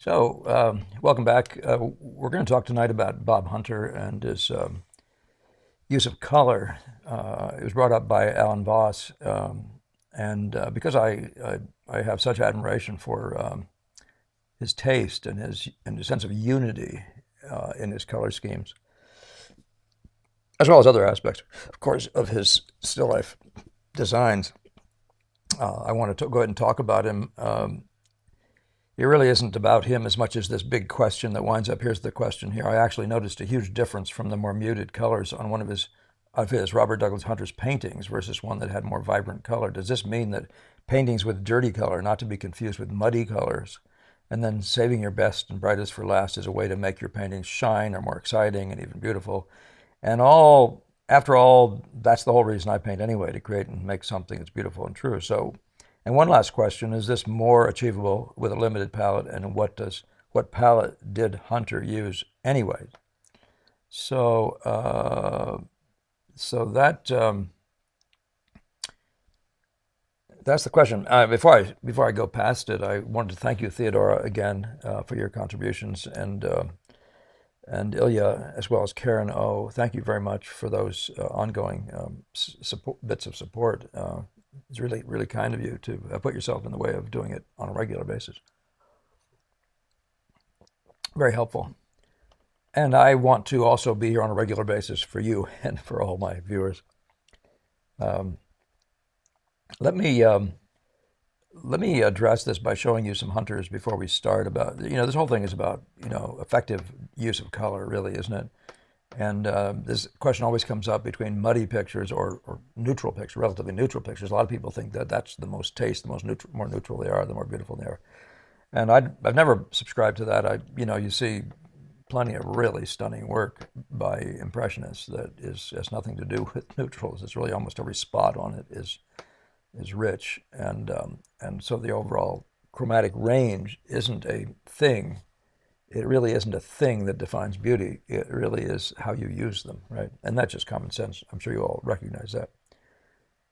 Welcome back. We're going to talk tonight about Bob Hunter and his use of color. It was brought up by Alan Voss, and because I have such admiration for his taste and his sense of unity in his color schemes, as well as other aspects, of course, of his still life designs. I want to go ahead and talk about him. It really isn't about him as much as this big question that winds up. Here's the question here. I actually noticed a huge difference from the more muted colors on one of his Robert Douglas Hunter's paintings versus one that had more vibrant color. Does this mean that paintings with dirty color, not to be confused with muddy colors, and then saving your best and brightest for last is a way to make your paintings shine or more exciting and even beautiful? And after all, that's the whole reason I paint anyway, to create and make something that's beautiful and true. And one last question, is this more achievable with a limited palette, and what palette did Hunter use anyway? So, so that's the question. Before I go past it, I wanted to thank you, Theodora, again for your contributions, and Ilya, as well as Karen O. Thank you very much for those ongoing bits of support. It's really, really kind of you to put yourself in the way of doing it on a regular basis. Very helpful. And I want to also be here on a regular basis for you and for all my viewers. Um, let me let me address this by showing you some hunters before we start. About this whole thing is about effective use of color, really, isn't it? And this question always comes up between muddy pictures or neutral pictures, relatively neutral pictures. A lot of people think that that's the most taste, the most neutral, more neutral they are, the more beautiful they are. And I've never subscribed to that. You see plenty of really stunning work by impressionists that has nothing to do with neutrals. It's really almost every spot on it is rich, and so the overall chromatic range isn't a thing. It really isn't a thing that defines beauty. It really is how you use them, right? And that's just common sense. I'm sure you all recognize that.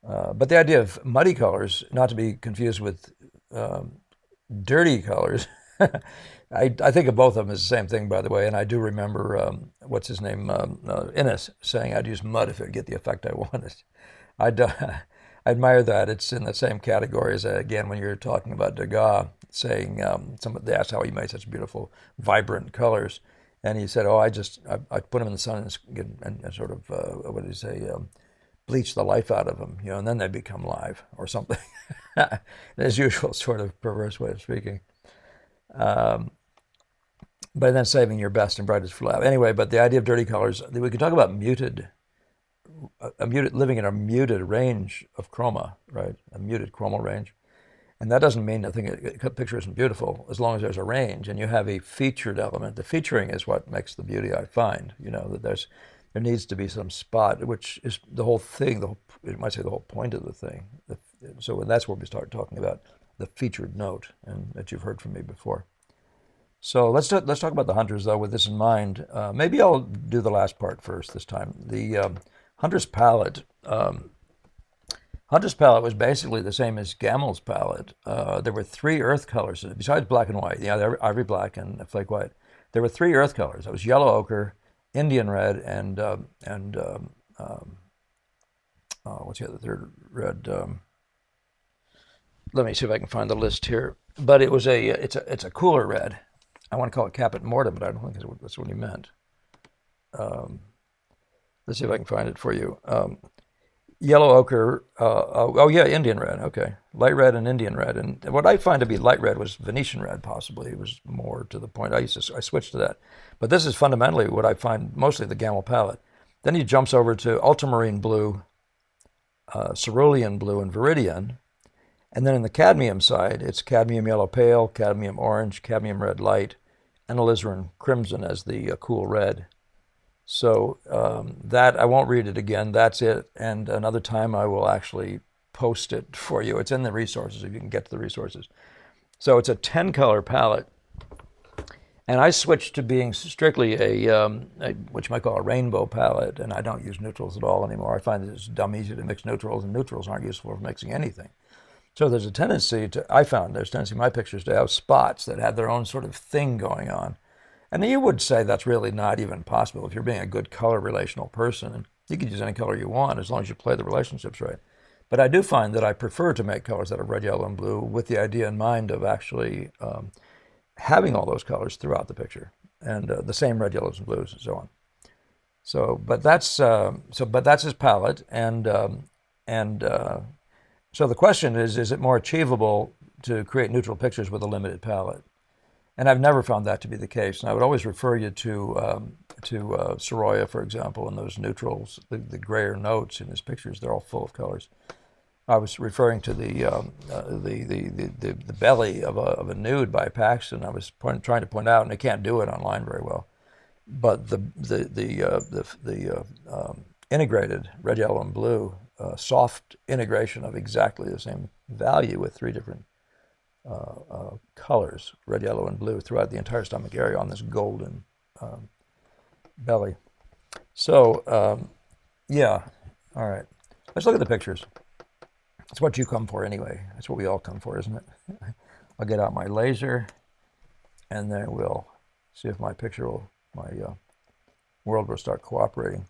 But the idea of muddy colors, not to be confused with um, dirty colors, I think of both of them as the same thing, by the way. And I do remember what's his name, Innes, saying I'd use mud if it'd get the effect I wanted. I'd, I admire that. It's in the same category as, again, when you're talking about Degas, saying, they asked how he made such beautiful, vibrant colors. And he said, oh, I put them in the sun and sort of, what did he say, bleach the life out of them, and then they become live or something. As usual, sort of perverse way of speaking. Um, but then saving your best and brightest for last. Anyway, but the idea of dirty colors, we could talk about living in a muted range of chroma, right? A muted chromal range. And that doesn't mean nothing. A picture isn't beautiful as long as there's a range and you have a featured element. The featuring is what makes the beauty, I find. That there needs to be some spot, which is the whole thing. You might say the whole point of the thing. So that's where we start talking about the featured note, and that you've heard from me before. So let's talk about the hunters though, with this in mind. Maybe I'll do the last part first this time. The hunter's palette. Hunter's palette was basically the same as Gamel's palette. There were three earth colors besides black and white. Ivory black and flake white. There were three earth colors. It was yellow ochre, Indian red, and what's the other third red? Let me see if I can find the list here. But it's a cooler red. I want to call it caput mortem, but I don't think that's what he meant. Um, let's see if I can find it for you. Yellow ochre. Oh yeah, Indian red. Okay, light red and Indian red. And what I find to be light red was Venetian red. Possibly it was more to the point. I switched to that. But this is fundamentally what I find mostly the Gamel palette. Then he jumps over to ultramarine blue, cerulean blue, and viridian. And then in the cadmium side, it's cadmium yellow pale, cadmium orange, cadmium red light, and alizarin crimson as the cool red. So that, I won't read it again. That's it. And another time I will actually post it for you. It's in the resources if you can get to the resources. So it's a 10 color palette. And I switched to being strictly what you might call a rainbow palette. And I don't use neutrals at all anymore. I find it's dumb easy to mix neutrals, and neutrals aren't useful for mixing anything. So there's a tendency to, I found there's a tendency in my pictures to have spots that have their own sort of thing going on. And you would say that's really not even possible if you're being a good color relational person. And you can use any color you want as long as you play the relationships right. But I do find that I prefer to make colors that are red, yellow, and blue with the idea in mind of actually having all those colors throughout the picture and the same red, yellows, and blues and so on. So, but that's his palette, and so the question is it more achievable to create neutral pictures with a limited palette? And I've never found that to be the case. And I would always refer you to Sorolla, for example, and those neutrals, the grayer notes in his pictures. They're all full of colors. I was referring to the belly of a nude by Paxton. I was trying to point out, and I can't do it online very well, but the integrated red, yellow, and blue soft integration of exactly the same value with three different colors, red, yellow, and blue, throughout the entire stomach area on this golden belly. So, yeah, all right. Let's look at the pictures. That's what you come for anyway. That's what we all come for, isn't it? I'll get out my laser, and then we'll see if my world will start cooperating.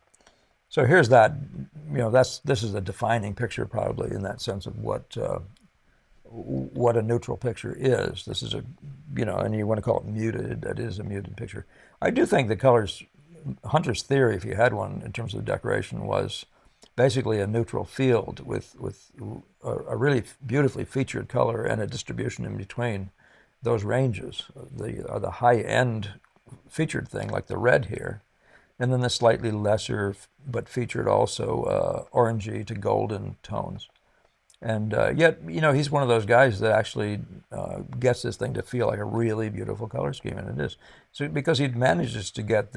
So here's that. This is a defining picture, probably, in that sense of what a neutral picture is. This is and you want to call it muted. It is a muted picture. I do think the colors, Hunter's theory, if you had one in terms of decoration, was basically a neutral field with a really beautifully featured color and a distribution in between those ranges. The high end featured thing, like the red here, and then the slightly lesser but featured also orangey to golden tones. And yet, he's one of those guys that actually gets this thing to feel like a really beautiful color scheme, and it is. So because he manages to get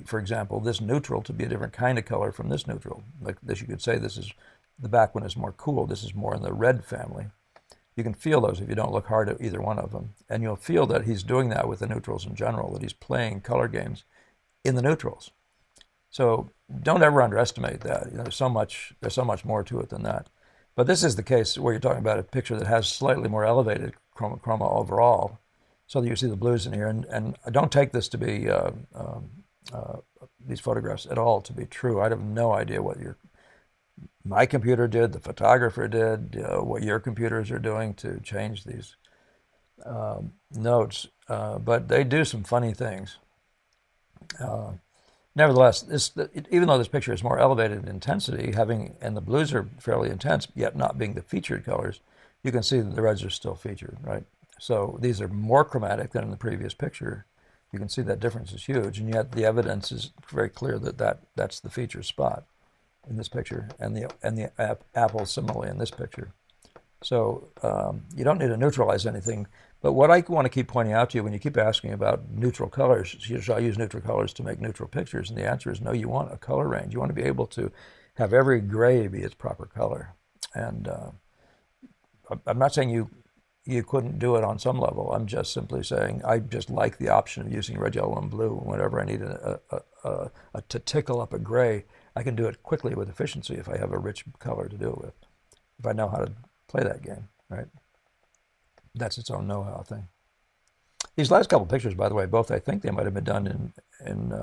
for example, this neutral to be a different kind of color from this neutral. Like this, you could say the back one is more cool. This is more in the red family. You can feel those if you don't look hard at either one of them. And you'll feel that he's doing that with the neutrals in general, that he's playing color games in the neutrals. So don't ever underestimate that. There's so much more to it than that. But this is the case where you're talking about a picture that has slightly more elevated chroma overall, so that you see the blues in here. And I don't take this to be these photographs at all to be true. I have no idea what my computer did, the photographer did, what your computers are doing to change these notes. But they do some funny things. Nevertheless, even though this picture is more elevated in intensity, and the blues are fairly intense, yet not being the featured colors, you can see that the reds are still featured, right? So these are more chromatic than in the previous picture. You can see that difference is huge, and yet the evidence is very clear that's the feature spot in this picture, and the apple similarly in this picture. So you don't need to neutralize anything. But what I want to keep pointing out to you when you keep asking about neutral colors, should I use neutral colors to make neutral pictures? And the answer is no, you want a color range. You want to be able to have every gray be its proper color. And I'm not saying you couldn't do it on some level. I'm just simply saying I just like the option of using red, yellow, and blue. Whenever I need to tickle up a gray, I can do it quickly with efficiency if I have a rich color to do it with, if I know how to play that game, right? That's its own know-how thing. These last couple pictures, by the way, both I think they might have been done in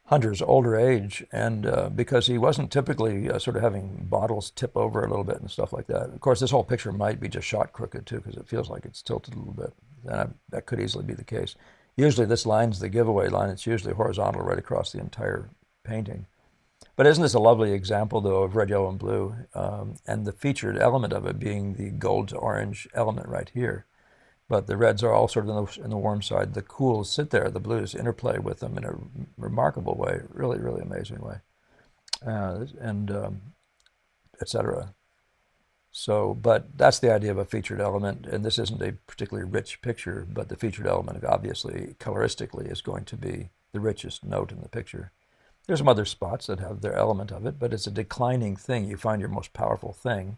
Hunter's older age, and because he wasn't typically sort of having bottles tip over a little bit and stuff like that. Of course, this whole picture might be just shot crooked too, because it feels like it's tilted a little bit. And that could easily be the case. Usually this line's the giveaway line. It's usually horizontal right across the entire painting. But isn't this a lovely example, though, of red, yellow, and blue, and the featured element of it being the gold to orange element right here? But the reds are all sort of in the warm side. The cools sit there. The blues interplay with them in a remarkable way, really, really amazing way, and etc. So, but that's the idea of a featured element, and this isn't a particularly rich picture, but the featured element, obviously, coloristically, is going to be the richest note in the picture. There's some other spots that have their element of it, but it's a declining thing. You find your most powerful thing,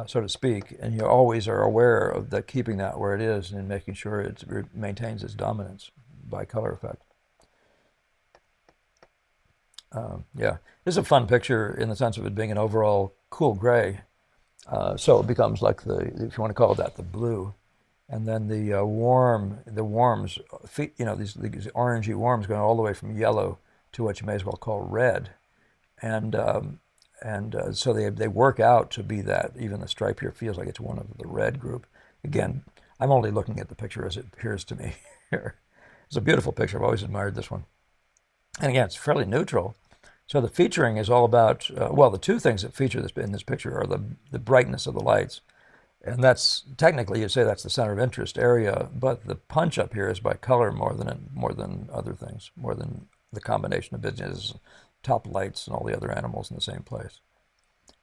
so to speak, and you always are aware of keeping that where it is and making sure it maintains its dominance by color effect. Yeah, this is a fun picture in the sense of it being an overall cool gray. So it becomes like if you want to call that, the blue. And then the warms, these orangey warms going all the way from yellow to what you may as well call red. And so they work out to be that. Even the stripe here feels like it's one of the red group. Again, I'm only looking at the picture as it appears to me here. It's a beautiful picture. I've always admired this one. And again, it's fairly neutral. So the featuring is all about, well, the two things that feature in this picture are the brightness of the lights. And that's technically, you'd say that's the center of interest area, but the punch up here is by color more than other things, more than the combination of businesses, top lights and all the other animals in the same place,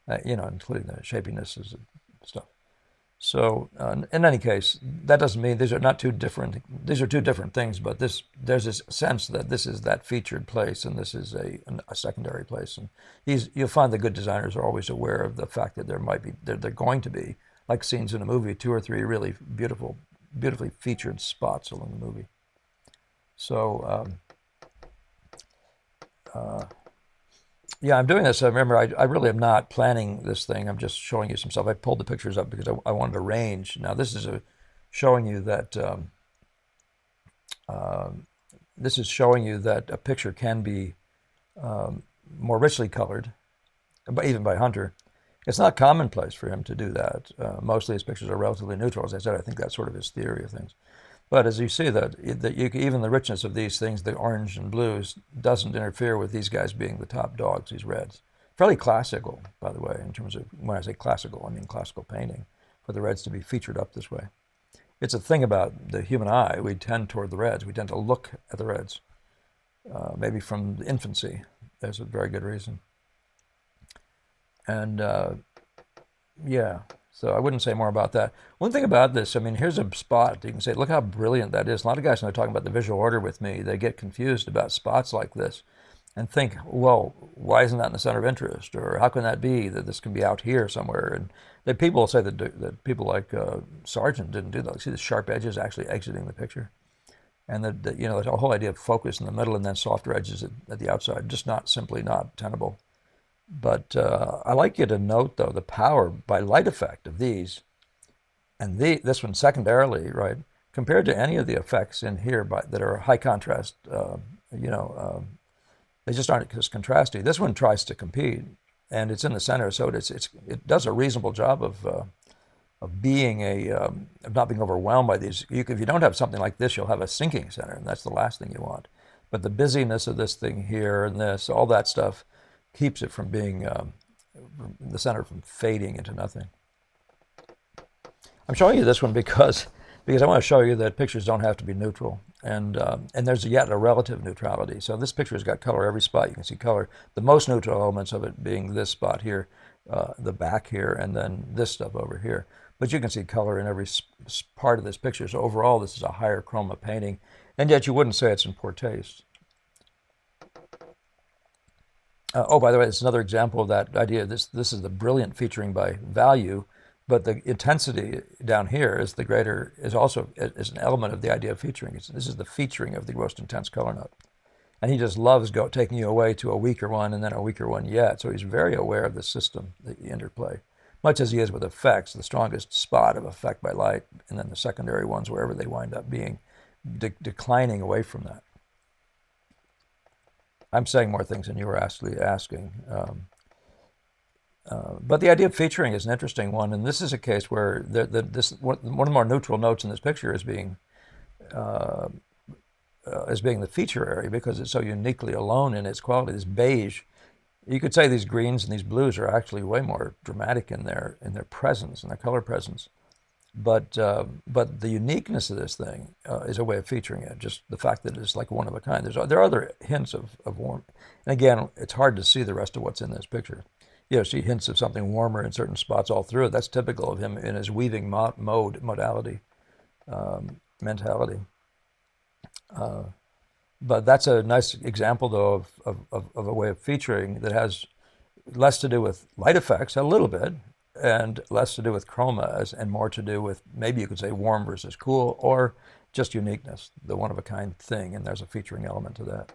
including the shapiness and stuff. So in any case, that doesn't mean these are not two different. These are two different things, but there's this sense that this is that featured place, and this is a secondary place. And you'll find the good designers are always aware of the fact that they're going to be, like scenes in a movie, two or three really beautifully featured spots along the movie. So yeah, I'm doing this. I remember, I really am not planning this thing. I'm just showing you some stuff. I pulled the pictures up because I wanted a range. Now this is showing you that a picture can be more richly colored, even by Hunter. It's not commonplace for him to do that. Mostly his pictures are relatively neutral. As I said, I think that's sort of his theory of things. But as you see even the richness of these things, the orange and blues, doesn't interfere with these guys being the top dogs, these reds. Fairly classical, by the way, in terms of, when I say classical, I mean classical painting, for the reds to be featured up this way. It's a thing about the human eye. We tend toward the reds. We tend to look at the reds, maybe from infancy. There's a very good reason. And yeah, so I wouldn't say more about that. One thing about this, I mean, here's a spot. You can say, look how brilliant that is. A lot of guys, when they're talking about the visual order with me, they get confused about spots like this and think, well, why isn't that in the center of interest? Or how can that be that this can be out here somewhere? And people say that people like Sargent didn't do that. See the sharp edges actually exiting the picture? And the whole idea of focus in the middle and then softer edges at the outside, just simply not tenable. But I like you to note, though, the power by light effect of these, and this one secondarily, right, compared to any of the effects in here that are high contrast, they just aren't as contrasty. This one tries to compete, and it's in the center, so it does a reasonable job of not being overwhelmed by these. If you don't have something like this, you'll have a sinking center, and that's the last thing you want. But the busyness of this thing here and this, all that stuff, keeps it from being the center from fading into nothing. I'm showing you this one because I want to show you that pictures don't have to be neutral, and there's yet a relative neutrality. So this picture has got color every spot. You can see color. The most neutral elements of it being this spot here, the back here, and then this stuff over here. But you can see color in every part of this picture. So overall, this is a higher chroma painting, and yet you wouldn't say it's in poor taste. Oh, by the way, it's another example of that idea. This is the brilliant featuring by value, but the intensity down here is also an element of the idea of featuring. This is the featuring of the most intense color note. And he just loves taking you away to a weaker one and then a weaker one yet. So he's very aware of the system, the interplay, much as he is with effects, the strongest spot of effect by light, and then the secondary ones, wherever they wind up being, declining away from that. I'm saying more things than you were actually asking. But the idea of featuring is an interesting one, and this is a case where one of the more neutral notes in this picture is being the feature area because it's so uniquely alone in its quality. This beige, you could say these greens and these blues are actually way more dramatic in their presence, in their color presence. But the uniqueness of this thing is a way of featuring it. Just the fact that it's like one of a kind. There are other hints of warmth. And again, it's hard to see the rest of what's in this picture. You see hints of something warmer in certain spots all through it. That's typical of him in his weaving mentality. But that's a nice example, though, of a way of featuring that has less to do with light effects, a little bit, and less to do with chroma, and more to do with, maybe you could say, warm versus cool, or just uniqueness, the one-of-a-kind thing, and there's a featuring element to that.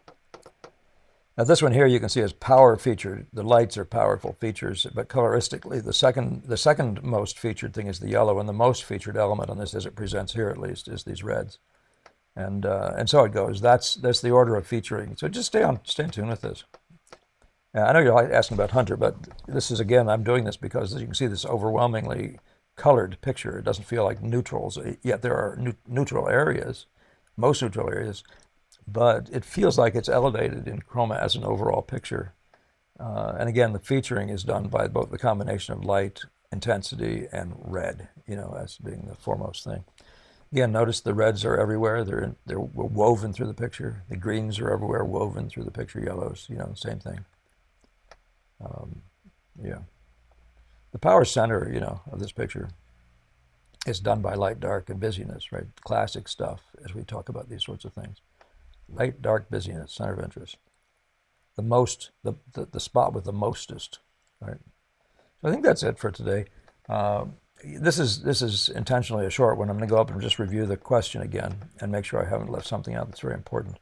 Now this one here you can see is power featured. The lights are powerful features, but coloristically, the second most featured thing is the yellow, and the most featured element on this, as it presents here at least, is these reds. And so it goes. That's the order of featuring. So just stay in tune with this. I know you're asking about Hunter, but this is, again, I'm doing this because, as you can see, this overwhelmingly colored picture. It doesn't feel like neutrals, yet there are neutral areas, most neutral areas, but it feels like it's elevated in chroma as an overall picture. And again, the featuring is done by both the combination of light, intensity, and red, as being the foremost thing. Again, notice the reds are everywhere. They're woven through the picture. The greens are everywhere, woven through the picture. Yellows, same thing. Yeah. The power center, of this picture is done by light, dark, and busyness, right? Classic stuff as we talk about these sorts of things. Light, dark, busyness, center of interest. The spot with the mostest, right? So I think that's it for today. This is intentionally a short one. I'm going to go up and just review the question again and make sure I haven't left something out that's very important.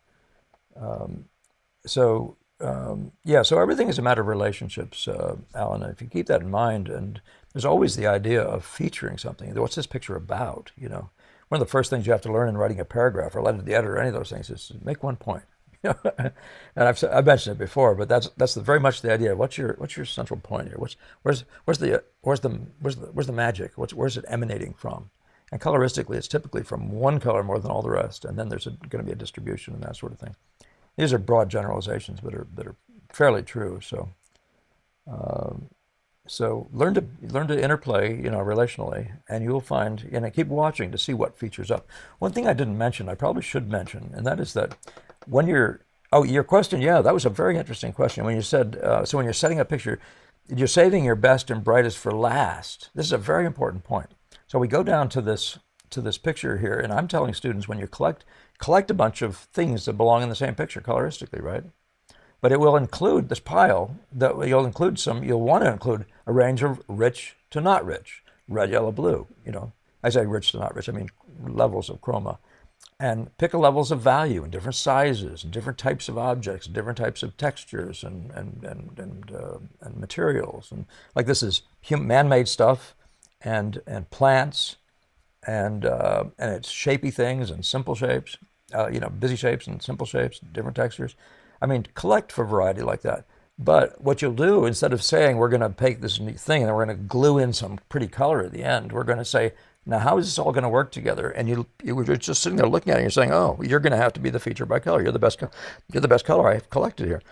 So everything is a matter of relationships, Alan. And if you keep that in mind, and there's always the idea of featuring something. What's this picture about? One of the first things you have to learn in writing a paragraph or letter to the editor or any of those things is to make one point. And I've mentioned it before, but that's very much the idea. What's your central point here? Where's the magic? Where's it emanating from? And coloristically, it's typically from one color more than all the rest, and then there's going to be a distribution and that sort of thing. These are broad generalizations, but that are fairly true. So learn to interplay, relationally, and you'll find. And keep watching to see what features up. One thing I didn't mention, I probably should mention, and that is that when your question, that was a very interesting question. When you said, so when you're setting a picture, you're saving your best and brightest for last. This is a very important point. So we go down to this picture here, and I'm telling students, when you collect a bunch of things that belong in the same picture coloristically, right? But it will include this pile that you'll want to include a range of rich to not rich, red, yellow, blue. I say rich to not rich, I mean levels of chroma. And pick levels of value in different sizes and different types of objects, different types of textures and materials. And like this is man-made stuff and plants and it's shapy things and simple shapes, busy shapes and simple shapes, different textures. I mean, collect for variety like that. But what you'll do, instead of saying we're going to take this neat thing and then we're going to glue in some pretty color at the end, we're going to say, now how is this all going to work together? And you're just sitting there looking at it and you're saying, oh, you're going to have to be the feature by color. You're the best color I've collected here.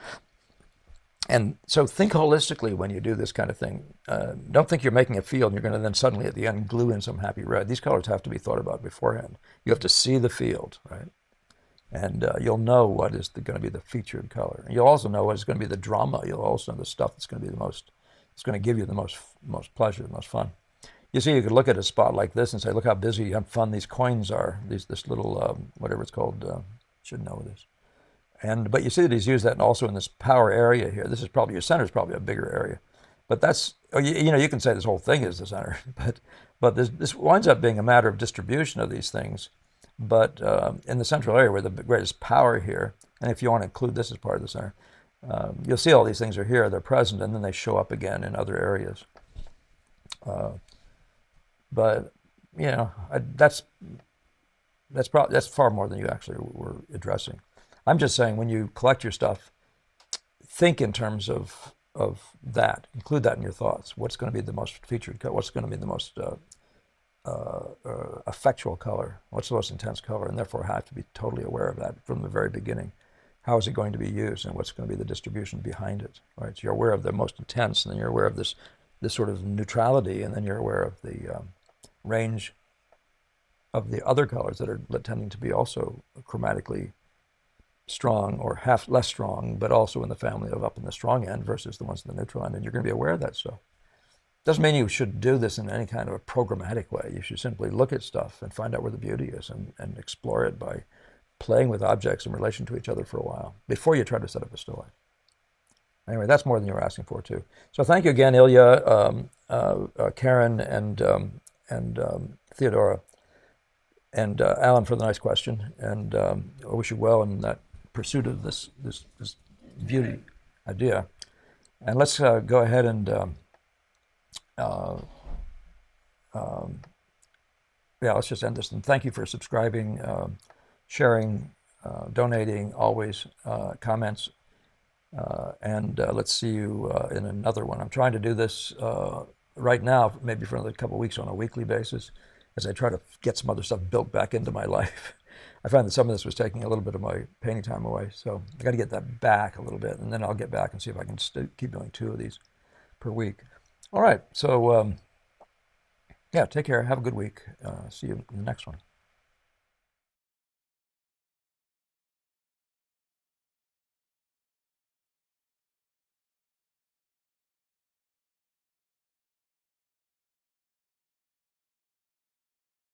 And so think holistically when you do this kind of thing. Don't think you're making a field and you're going to then suddenly at the end glue in some happy red. These colors have to be thought about beforehand. You have to see the field, right? And you'll know what is going to be the featured color. And you'll also know what is going to be the drama. You'll also know the stuff that's going to be it's going to give you the most pleasure, the most fun. You see, you could look at a spot like this and say, look how busy and fun these coins are. This little, whatever it's called, should know this. But you see that he's used that also in this power area here. This is probably, your center is probably a bigger area. But that's, you can say this whole thing is the center. But this winds up being a matter of distribution of these things. But in the central area where the greatest power here, and if you want to include this as part of the center, you'll see all these things are here, they're present, and then they show up again in other areas. But that's far more than you actually were addressing. I'm just saying when you collect your stuff, think in terms of that. Include that in your thoughts. What's going to be the most featured color? What's going to be the most effectual color? What's the most intense color? And therefore have to be totally aware of that from the very beginning. How is it going to be used, and what's going to be the distribution behind it? Right. So you're aware of the most intense, and then you're aware of this sort of neutrality, and then you're aware of the range of the other colors that are tending to be also chromatically strong or less strong, but also in the family of up in the strong end versus the ones in the neutral end, and you're going to be aware of that stuff. Doesn't mean you should do this in any kind of a programmatic way. You should simply look at stuff and find out where the beauty is and explore it by playing with objects in relation to each other for a while before you try to set up a story. Anyway, that's more than you were asking for, too. So thank you again, Ilya, Karen, and Theodora, and Alan for the nice question. And I wish you well in that pursuit of this beauty idea. And let's go ahead and yeah, let's just end this. And thank you for subscribing, sharing, donating, always comments. And let's see you in another one. I'm trying to do this right now, maybe for another couple of weeks on a weekly basis, as I try to get some other stuff built back into my life. I found that some of this was taking a little bit of my painting time away, so I got to get that back a little bit, and then I'll get back and see if I can keep doing 2 of these per week. All right, so yeah, take care. Have a good week. See you in the next one.